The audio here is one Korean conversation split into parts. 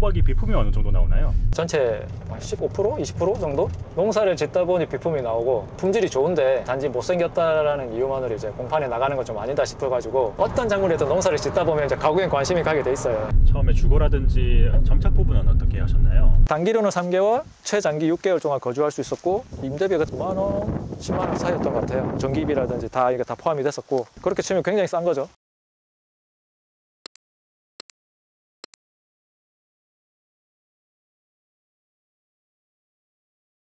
밤호박이 비품이 어느 정도 나오나요? 전체 15%? 20% 정도? 농사를 짓다 보니 비품이 나오고 품질이 좋은데 단지 못생겼다라는 이유만으로 이제 공판에 나가는 건 좀 아니다 싶어가지고 어떤 작물이든 농사를 짓다 보면 이제 가구엔 관심이 가게 돼 있어요. 처음에 주거라든지 정착 부분은 어떻게 하셨나요? 단기로는 3개월, 최장기 6개월 동안 거주할 수 있었고 임대비가 9만 원, 10만 원 사이였던 것 같아요. 전기비라든지 다 이게 다 포함이 됐었고 그렇게 치면 굉장히 싼 거죠.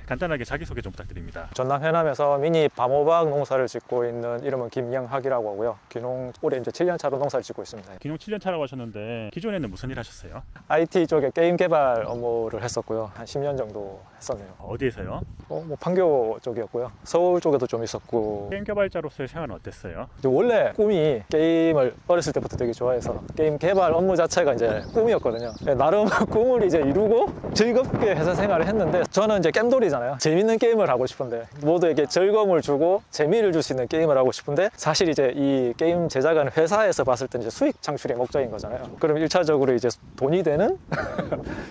간단하게 자기소개 좀 부탁드립니다. 전남 해남에서 미니 밤호박 농사를 짓고 있는 이름은 김영학이라고 하고요. 귀농 올해 이제 7년 차로 농사를 짓고 있습니다. 귀농 7년 차라고 하셨는데 기존에는 무슨 일 하셨어요? IT 쪽에 게임 개발 업무를 했었고요. 한 10년 정도 했었네요. 어디에서요? 뭐 판교 쪽이었고요. 서울 쪽에도 좀 있었고. 게임 개발자로서의 생활은 어땠어요? 원래 꿈이 게임을 어렸을 때부터 되게 좋아해서 게임 개발 업무 자체가 이제 꿈이었거든요. 나름 꿈을 이제 이루고 즐겁게 회사 생활을 했는데 저는 이제 겜돌이잖아요. 재밌는 게임을 하고 싶은데 모두에게 즐거움을 주고 재미를 줄 수 있는 게임을 하고 싶은데 사실 이제 이 게임 제작하는 회사에서 봤을 때 이제 수익 창출이 목적인 거잖아요. 그럼 1차적으로 이제 돈이 되는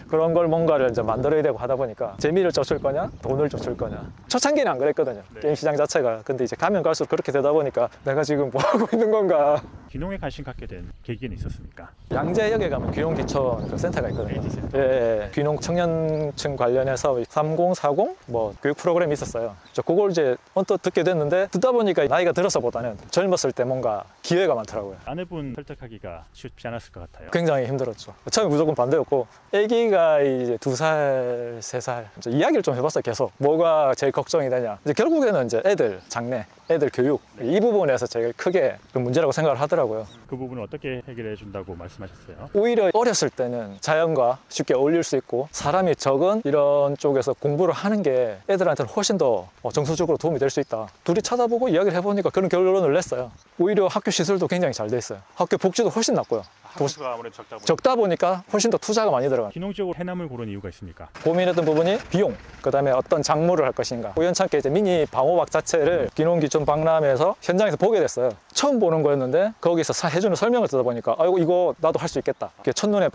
그런 걸 뭔가를 이제 만들어야 되고 하다 보니까 재미를 쫓을 거냐 돈을 쫓을 거냐. 초창기는 안 그랬거든요. 네. 게임 시장 자체가. 근데 이제 가면 갈수록 그렇게 되다 보니까 내가 지금 뭐 하고 있는 건가. 귀농에 관심 갖게 된 계기는 있었습니까? 양재역에 가면 귀농기촌 그 센터가 있거든요. LG센터. 예, 귀농 청년층 관련해서 30, 40 뭐 교육 프로그램이 있었어요. 그걸 이제 언뜻 듣게 됐는데 듣다 보니까 나이가 들어서보다는 젊었을 때 뭔가 기회가 많더라고요. 아내분 설득하기가 쉽지 않았을 것 같아요. 굉장히 힘들었죠. 처음에 무조건 반대였고 아기가 이제 2살, 3살 이야기를 좀 해봤어요. 계속 뭐가 제일 걱정이 되냐. 이제 결국에는 이제 애들 장래, 애들 교육 이 부분에서 제일 크게 그 문제라고 생각을 하더라고요. 그 부분을 어떻게 해결해 준다고 말씀하셨어요? 오히려 어렸을 때는 자연과 쉽게 어울릴 수 있고 사람이 적은 이런 쪽에서 공부를 하는 게 애들한테는 훨씬 더 정서적으로 도움이 될 수 있다. 둘이 찾아보고 이야기를 해보니까 그런 결론을 냈어요. 오히려 학교 시설도 굉장히 잘 돼 있어요. 학교 복지도 훨씬 낫고요. 학수가 아무래도 적다 보니까 훨씬 더 투자가 많이 들어가요. 귀농지역으로 해남을 고른 이유가 있습니까? 고민했던 부분이 비용, 그 다음에 어떤 작물을 할 것인가. 우연찮게 이제 미니 밤호박 자체를 귀농기촌 박람회에서 현장에서 보게 됐어요. 처음 보는 거였는데 거기서 해주는 설명을 듣다 보니까 아이고 이거 나도 할 수 있겠다. 그게 첫눈에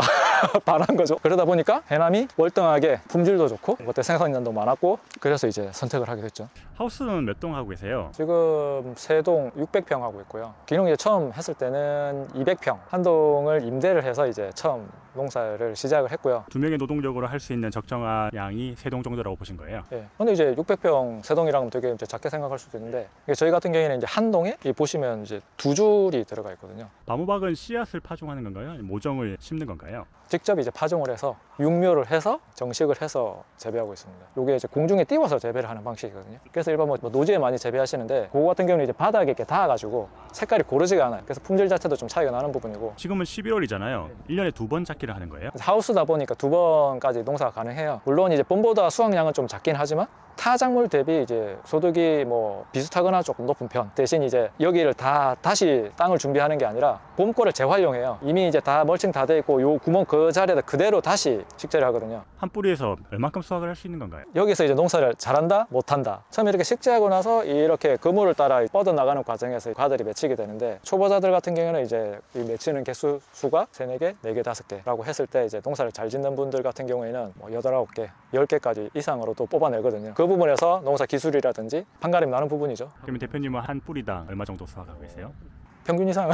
반한 거죠. 그러다 보니까 해남이 월등하게 품질도 좋고 그때 생산량도 많았고 그래서 이제 선택을 하게 됐죠. 하우스는 몇 동 하고 계세요? 지금 3동 600평 하고 있고요. 귀농 이제 처음 했을 때는 200평 한 동을 임대를 해서 이제 처음 농사를 시작을 했고요. 2명의 노동력으로 할 수 있는 적정한 양이 3동 정도라고 보신 거예요? 예. 근데 이제 600평 3동이라고 하면 되게 이제 작게 생각할 수도 있는데 저희 같은 경우에는 이제 한 동에 보시면 이제 2줄이 들어가 있거든요. 밤호박은 씨앗을 파종하는 건가요? 아니면 모종을 심는 건가요? 직접 이제 파종을 해서 육묘를 해서 정식을 해서 재배하고 있습니다. 이게 이제 공중에 띄워서 재배를 하는 방식이거든요. 그래서 일반 뭐 노지에 많이 재배하시는데 그거 같은 경우는 이제 바닥에 이렇게 닿아가지고 색깔이 고르지가 않아요. 그래서 품질 자체도 좀 차이가 나는 부분이고. 지금은 11월이잖아요. 1년에 2번 찾기를 하는 거예요? 하우스다 보니까 2번까지 농사가 가능해요. 물론 이제 봄보다 수확량은 좀 작긴 하지만 타 작물 대비 이제 소득이 뭐 비슷하거나 조금 높은 편. 대신 이제 여기를 다 다시 땅을 준비하는 게 아니라 봄 거를 재활용해요. 이미 이제 다 멀칭 다 돼 있고 요 구멍 그 자리에다 그대로 다시 식재를 하거든요. 한 뿌리에서 얼만큼 수확을 할 수 있는 건가요? 여기서 이제 농사를 잘한다 못한다. 처음에 이렇게 식재하고 나서 이렇게 그물을 따라 뻗어나가는 과정에서 과들이 맺히게 되는데 초보자들 같은 경우는 이제 이 맺히는 개수 수가 3, 4개, 4개, 5개라고 했을 때 이제 농사를 잘 짓는 분들 같은 경우에는 뭐 8, 9개, 10개까지 이상으로 또 뽑아내거든요. 그 부분에서 농사 기술이라든지 판가름 나는 부분이죠. 그러면 대표님은 한 뿌리당 얼마 정도 수확하고 계세요? 평균 이상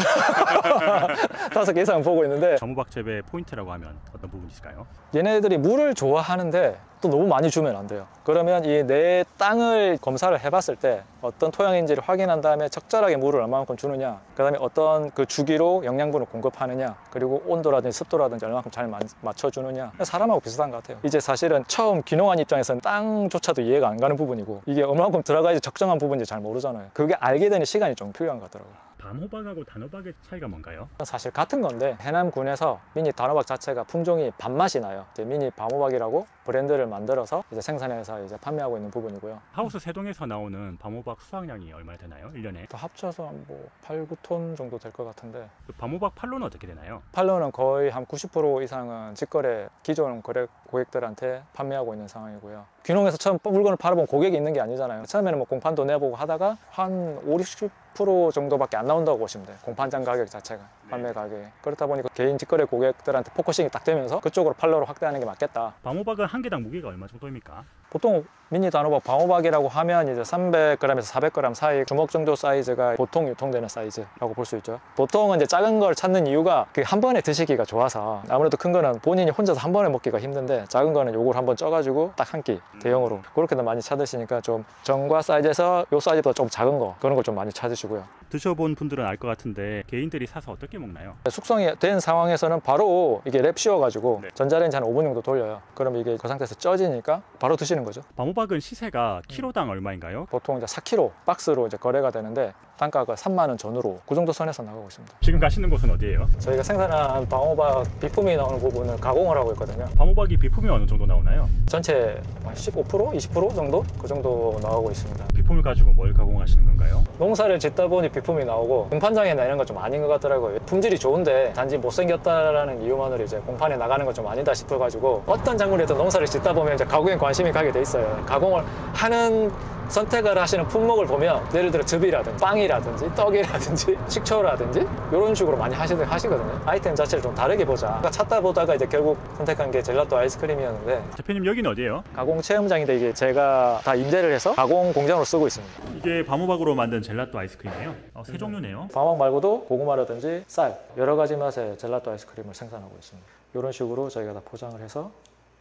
5개 이상 보고 있는데 밤호박 재배 포인트라고 하면 어떤 부분이 있을까요? 얘네들이 물을 좋아하는데 또 너무 많이 주면 안 돼요. 그러면 이 내 땅을 검사를 해봤을 때 어떤 토양인지를 확인한 다음에 적절하게 물을 얼마만큼 주느냐, 그 다음에 어떤 그 주기로 영양분을 공급하느냐, 그리고 온도라든지 습도라든지 얼마만큼 잘 맞춰주느냐. 사람하고 비슷한 것 같아요. 이제 사실은 처음 귀농한 입장에서는 땅조차도 이해가 안 가는 부분이고 이게 얼마만큼 들어가야지 적정한 부분인지 잘 모르잖아요. 그게 알게 되는 시간이 좀 필요한 것 같더라고요. 밤호박하고 단호박의 차이가 뭔가요? 사실 같은 건데 해남군에서 미니 단호박 자체가 품종이 밥맛이 나요. 이제 미니 밤호박이라고 브랜드를 만들어서 이제 생산해서 이제 판매하고 있는 부분이고요. 하우스 3동에서 나오는 밤호박 수확량이 얼마나 되나요? 1년에? 다 합쳐서 뭐 8, 9톤 정도 될 것 같은데 그 밤호박 판로는 어떻게 되나요? 판로는 거의 한 90% 이상은 직거래 기존 거래 고객들한테 판매하고 있는 상황이고요. 귀농에서 처음 물건을 팔아본 고객이 있는 게 아니잖아요. 처음에는 뭐 공판도 내보고 하다가 한 5, 60% 정도밖에 안 나온다고 보시면 돼요. 공판장 가격 자체가. 판매 가격이. 그렇다 보니까 개인 직거래 고객들한테 포커싱이 딱 되면서 그쪽으로 판로로 확대하는 게 맞겠다. 방호박은 한 개당 무게가 얼마 정도입니까? 보통 미니 단호박 방호박이라고 하면 이제 300g에서 400g 사이 주먹 정도 사이즈가 보통 유통되는 사이즈라고 볼 수 있죠. 보통은 이제 작은 걸 찾는 이유가 한 번에 드시기가 좋아서, 아무래도 큰 거는 본인이 혼자서 한 번에 먹기가 힘든데 작은 거는 요걸 한번 쪄가지고 딱 한 끼 대용으로 그렇게도 많이 찾으시니까 좀 정과 사이즈에서 요 사이즈보다 좀 작은 거 그런 걸 좀 많이 찾으시고요. 드셔본 분들은 알 것 같은데 개인들이 사서 어떻게 먹나요? 숙성이 된 상황에서는 바로 이게 랩 씌워가지고 네. 전자레인지 한 5분 정도 돌려요. 그럼 이게 그 상태에서 쪄지니까 바로 드시는 거죠. 방호박은 시세가 키로당 얼마인가요? 보통 이제 4kg 박스로 이제 거래가 되는데 단가가 3만 원 전후로 그 정도 선에서 나가고 있습니다. 지금 가시는 곳은 어디예요? 저희가 생산한 방호박 비품이 나오는 부분을 가공을 하고 있거든요. 방호박이 비품이 어느 정도 나오나요? 전체 한 15%? 20% 정도? 그 정도 나오고 있습니다. 비품을 가지고 뭘 가공하시는 건가요? 농사를 짓다 보니 비품이 나오고 공판장에 내는 건 좀 아닌 것 같더라고요. 품질이 좋은데 단지 못생겼다라는 이유만으로 이제 공판에 나가는 건 좀 아니다 싶어가지고 어떤 작물이든 농사를 짓다 보면 이제 가공에 관심이 가게 돼 있어요. 가공을 하는 선택을 하시는 품목을 보면 예를 들어 즙이라든지 빵이라든지 떡이라든지 식초라든지 이런 식으로 많이 하시거든요. 아이템 자체를 좀 다르게 보자. 찾다 보다가 이제 결국 선택한 게 젤라또 아이스크림이었는데, 대표님 여기는 어디예요? 가공 체험장인데 이게 제가 다 임대를 해서 가공 공장으로 쓰고 있습니다. 이게 방호박으로 만든 젤라또 아이스크림이에요? 세 종류네요. 방학 말고도 고구마라든지 쌀 여러 가지 맛의 젤라또 아이스크림을 생산하고 있습니다. 이런 식으로 저희가 다 포장을 해서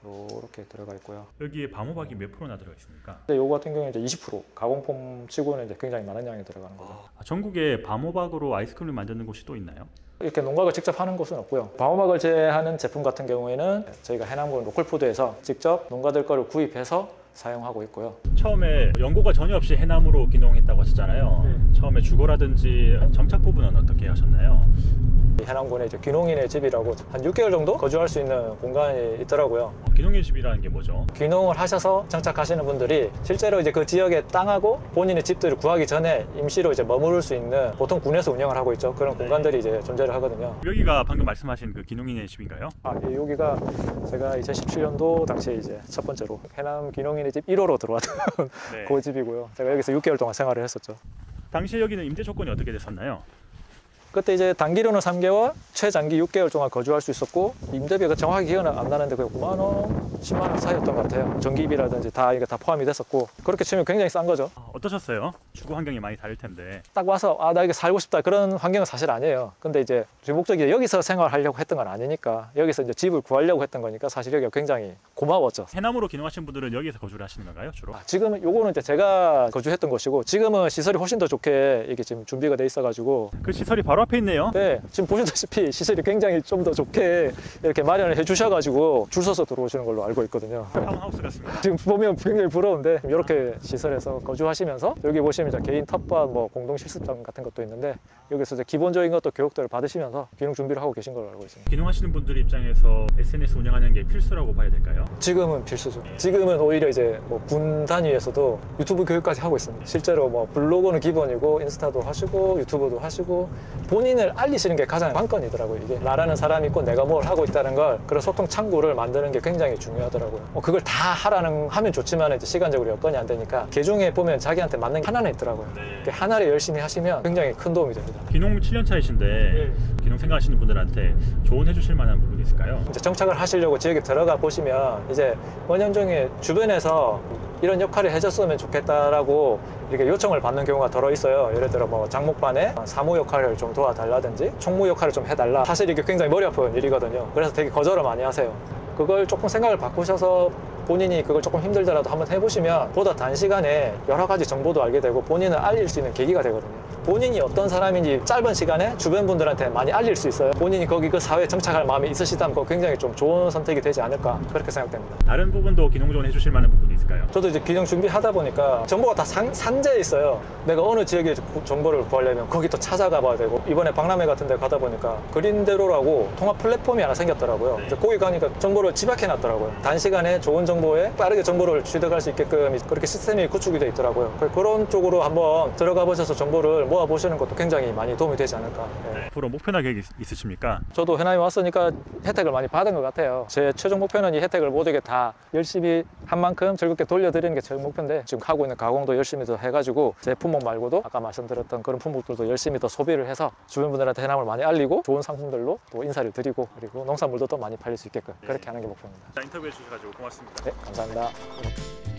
이렇게 들어가 있고요. 여기에 방호박이 몇 프로나 들어 있습니까? 근데 요거 같은 경우는 이제 20% 가공품 치고는 이제 굉장히 많은 양이 들어가는 거죠. 전국에 방호박으로 아이스크림을 만드는 곳이 또 있나요? 이렇게 농각을 직접 하는 곳은 없고요. 방호박을 제하는 제품 같은 경우에는 저희가 해남군 로컬푸드에서 직접 농가들 거를 구입해서 사용하고 있고요. 처음에 연고가 전혀 없이 해남으로 기농했다고 하셨잖아요. 처음에 주거라든지 정착 부분은 어떻게 하셨나요? 해남군에 이제 귀농인의 집이라고 한 6개월 정도 거주할 수 있는 공간이 있더라고요. 귀농인 집이라는 게 뭐죠? 귀농을 하셔서 정착하시는 분들이 실제로 이제 그 지역의 땅하고 본인의 집들을 구하기 전에 임시로 이제 머무를 수 있는, 보통 군에서 운영을 하고 있죠. 그런 공간들이 이제 존재를 하거든요. 여기가 방금 말씀하신 그 귀농인의 집인가요? 예, 여기가 제가 2017년도 당시에 이제 첫 번째로 해남 귀농인의 집 1호로 들어왔던 네. 그 집이고요. 제가 여기서 6개월 동안 생활을 했었죠. 당시에 여기는 임대 조건이 어떻게 됐었나요? 그때 이제 단기로는 3개월, 최장기 6개월 동안 거주할 수 있었고, 임대비가 정확히 기억은 안 나는데 거의 9만 원, 10만 원 사이였던 것 같아요. 전기비라든지 이게 다 포함이 됐었고, 그렇게 치면 굉장히 싼 거죠. 어떠셨어요? 주거 환경이 많이 다를 텐데. 딱 와서 나 여기 살고 싶다 그런 환경은 사실 아니에요. 근데 이제 제 목적이 여기서 생활하려고 했던 건 아니니까, 여기서 이제 집을 구하려고 했던 거니까 사실 여기가 굉장히 고마웠죠. 해남으로 귀농하신 분들은 여기에서 거주를 하시는 건가요, 주로? 지금은 요거는 이제 제가 거주했던 곳이고, 지금은 시설이 훨씬 더 좋게 이게 지금 준비가 돼 있어가지고, 그 시설이 바로 앞에 있네요. 네, 지금 보시다시피 시설이 굉장히 좀 더 좋게 이렇게 마련을 해주셔가지고 줄 서서 들어오시는 걸로 알고 있거든요. 타운하우스 같습니다. 지금 보면 굉장히 부러운데, 이렇게 시설에서 거주하시면서 여기 보시면 이제 개인 텃밭, 뭐 공동 실습장 같은 것도 있는데, 여기서 이제 기본적인 것도 교육들을 받으시면서 귀농 준비를 하고 계신 걸로 알고 있습니다. 귀농하시는 분들 입장에서 SNS 운영하는 게 필수라고 봐야 될까요? 지금은 필수죠. 지금은 오히려 이제 뭐 군 단위에서도 유튜브 교육까지 하고 있습니다. 실제로 뭐 블로그는 기본이고 인스타도 하시고 유튜브도 하시고, 본인을 알리시는 게 가장 관건이더라고요. 이게 나라는 사람이 있고 내가 뭘 하고 있다는 걸, 그런 소통 창구를 만드는 게 굉장히 중요하더라고요. 그걸 다 하면 좋지만 이제 시간적으로 여건이 안 되니까 개중에 보면 자기한테 맞는 게 하나는 있더라고요. 그 하나를 열심히 하시면 굉장히 큰 도움이 됩니다. 귀농 7년 차이신데 귀농 생각하시는 분들한테 조언해 주실 만한 부분이 있을까요? 이제 정착을 하시려고 지역에 들어가 보시면 이제 원년종의 주변에서 이런 역할을 해줬으면 좋겠다라고 이렇게 요청을 받는 경우가 더러 있어요. 예를 들어 뭐 장목반에 사무 역할을 좀 도와달라든지 총무 역할을 좀 해달라. 사실 이게 굉장히 머리 아픈 일이거든요. 그래서 되게 거절을 많이 하세요. 그걸 조금 생각을 바꾸셔서 본인이 그걸 조금 힘들더라도 한번 해보시면 보다 단시간에 여러 가지 정보도 알게 되고 본인을 알릴 수 있는 계기가 되거든요. 본인이 어떤 사람인지 짧은 시간에 주변 분들한테 많이 알릴 수 있어요. 본인이 거기 그 사회에 정착할 마음이 있으시다면 그거 굉장히 좀 좋은 선택이 되지 않을까, 그렇게 생각됩니다. 다른 부분도 귀농 조언해 주실 만한 부분이 있을까요? 저도 이제 귀농 준비하다 보니까 정보가 다 산재해 있어요. 내가 어느 지역에 정보를 구하려면 거기 또 찾아가 봐야 되고, 이번에 박람회 같은 데 가다 보니까 그린대로라고 통합 플랫폼이 하나 생겼더라고요. 이제 거기 가니까 정보를 집약해 놨더라고요. 단시간에 좋은 정보 정보에 빠르게 정보를 취득할 수 있게끔 그렇게 시스템이 구축이 되어 있더라고요. 그런 쪽으로 한번 들어가 보셔서 정보를 모아 보시는 것도 굉장히 많이 도움이 되지 않을까. 네. 앞으로 목표나 계획 있으십니까? 저도 해남에 왔으니까 혜택을 많이 받은 것 같아요. 제 최종 목표는 이 혜택을 모두에게 다 열심히 한 만큼 즐겁게 돌려드리는 게 제 목표인데, 지금 하고 있는 가공도 열심히 더 해가지고 제 품목 말고도 아까 말씀드렸던 그런 품목들도 열심히 더 소비를 해서 주변 분들한테 해남을 많이 알리고 좋은 상품들로 또 인사를 드리고, 그리고 농산물도 더 많이 팔릴 수 있게끔 그렇게 하는 게 목표입니다. 인터뷰해 주셔서 고맙습니다. 네, 감사합니다.